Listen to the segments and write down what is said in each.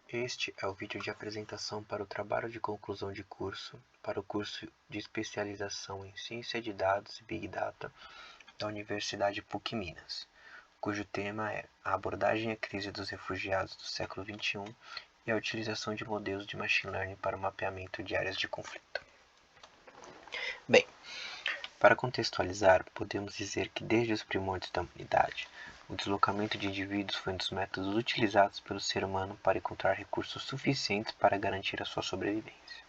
Este é o vídeo de apresentação para o trabalho de conclusão de curso para o curso de especialização em Ciência de Dados e Big Data da Universidade PUC-Minas, cujo tema é a abordagem à crise dos refugiados do século XXI e a utilização de modelos de Machine Learning para o mapeamento de áreas de conflito. Bem, para contextualizar, podemos dizer que desde os primórdios da humanidade, o deslocamento de indivíduos foi um dos métodos utilizados pelo ser humano para encontrar recursos suficientes para garantir a sua sobrevivência.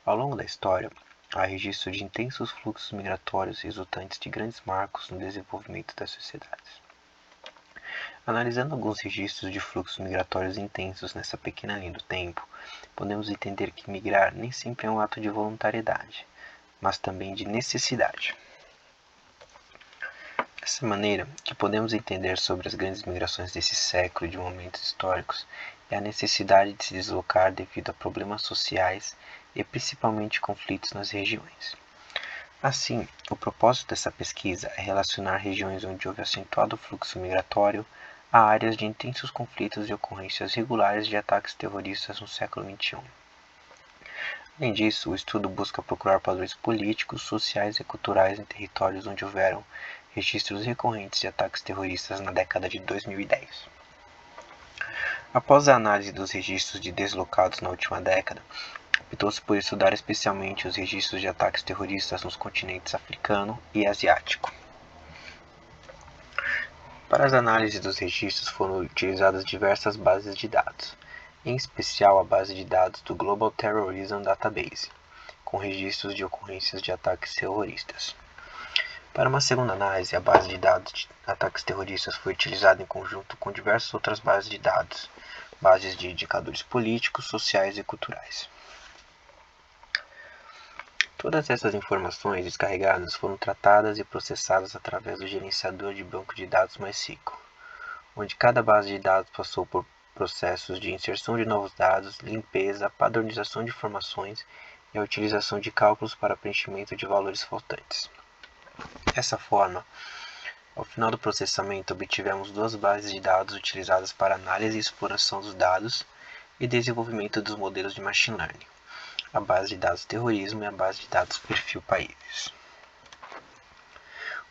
Ao longo da história, há registro de intensos fluxos migratórios resultantes de grandes marcos no desenvolvimento das sociedades. Analisando alguns registros de fluxos migratórios intensos nessa pequena linha do tempo, podemos entender que migrar nem sempre é um ato de voluntariedade, mas também de necessidade. Dessa maneira, o que podemos entender sobre as grandes migrações desse século e de momentos históricos é a necessidade de se deslocar devido a problemas sociais e principalmente conflitos nas regiões. Assim, o propósito dessa pesquisa é relacionar regiões onde houve acentuado fluxo migratório a áreas de intensos conflitos e ocorrências regulares de ataques terroristas no século XXI. Além disso, o estudo busca procurar padrões políticos, sociais e culturais em territórios onde houveram registros recorrentes de ataques terroristas na década de 2010. Após a análise dos registros de deslocados na última década, optou-se por estudar especialmente os registros de ataques terroristas nos continentes africano e asiático. Para as análises dos registros foram utilizadas diversas bases de dados, em especial a base de dados do Global Terrorism Database, com registros de ocorrências de ataques terroristas. Para uma segunda análise, a base de dados de ataques terroristas foi utilizada em conjunto com diversas outras bases de dados, bases de indicadores políticos, sociais e culturais. Todas essas informações descarregadas foram tratadas e processadas através do gerenciador de banco de dados MySQL, onde cada base de dados passou por processos de inserção de novos dados, limpeza, padronização de informações e a utilização de cálculos para preenchimento de valores faltantes. Dessa forma, ao final do processamento, obtivemos duas bases de dados utilizadas para análise e exploração dos dados e desenvolvimento dos modelos de Machine Learning, a base de dados terrorismo e a base de dados perfil países.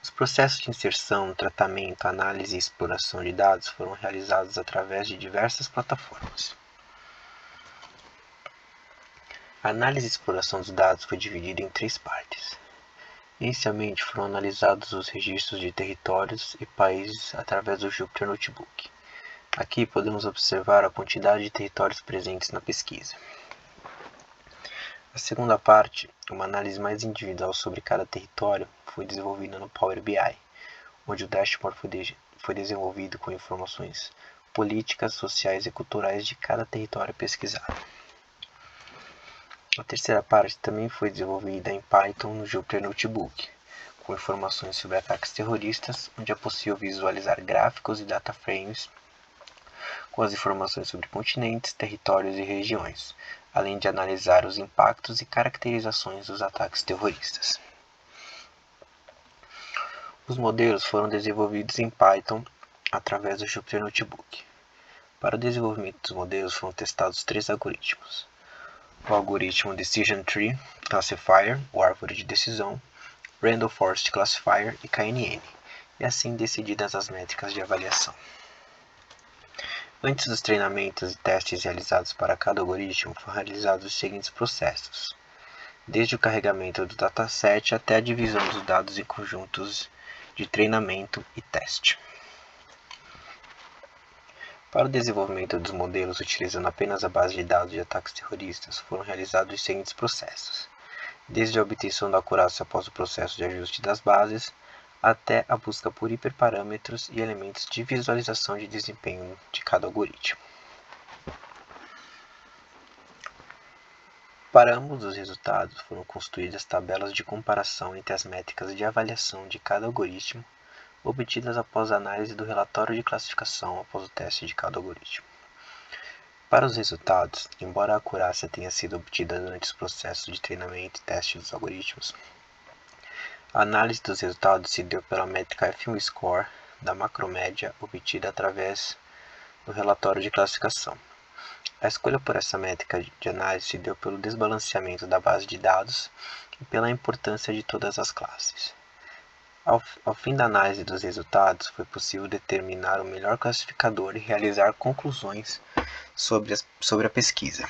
Os processos de inserção, tratamento, análise e exploração de dados foram realizados através de diversas plataformas. A análise e exploração dos dados foi dividida em três partes. Inicialmente foram analisados os registros de territórios e países através do Jupyter Notebook. Aqui podemos observar a quantidade de territórios presentes na pesquisa. A segunda parte, uma análise mais individual sobre cada território, foi desenvolvida no Power BI, onde o dashboard foi desenvolvido com informações políticas, sociais e culturais de cada território pesquisado. A terceira parte também foi desenvolvida em Python no Jupyter Notebook, com informações sobre ataques terroristas, onde é possível visualizar gráficos e data frames com as informações sobre continentes, territórios e regiões, além de analisar os impactos e caracterizações dos ataques terroristas. Os modelos foram desenvolvidos em Python através do Jupyter Notebook. Para o desenvolvimento dos modelos foram testados três algoritmos: o algoritmo Decision Tree Classifier, o árvore de decisão, Random Forest Classifier e KNN, e assim decididas as métricas de avaliação. Antes dos treinamentos e testes realizados para cada algoritmo, foram realizados os seguintes processos, desde o carregamento do dataset até a divisão dos dados em conjuntos de treinamento e teste. Para o desenvolvimento dos modelos utilizando apenas a base de dados de ataques terroristas, foram realizados os seguintes processos, desde a obtenção da acurácia após o processo de ajuste das bases, até a busca por hiperparâmetros e elementos de visualização de desempenho de cada algoritmo. Para ambos os resultados, foram construídas tabelas de comparação entre as métricas de avaliação de cada algoritmo, obtidas após a análise do relatório de classificação após o teste de cada algoritmo. Para os resultados, embora a acurácia tenha sido obtida durante os processos de treinamento e teste dos algoritmos, a análise dos resultados se deu pela métrica F1 Score da macromédia obtida através do relatório de classificação. A escolha por essa métrica de análise se deu pelo desbalanceamento da base de dados e pela importância de todas as classes. Ao fim da análise dos resultados, foi possível determinar o melhor classificador e realizar conclusões sobre a pesquisa.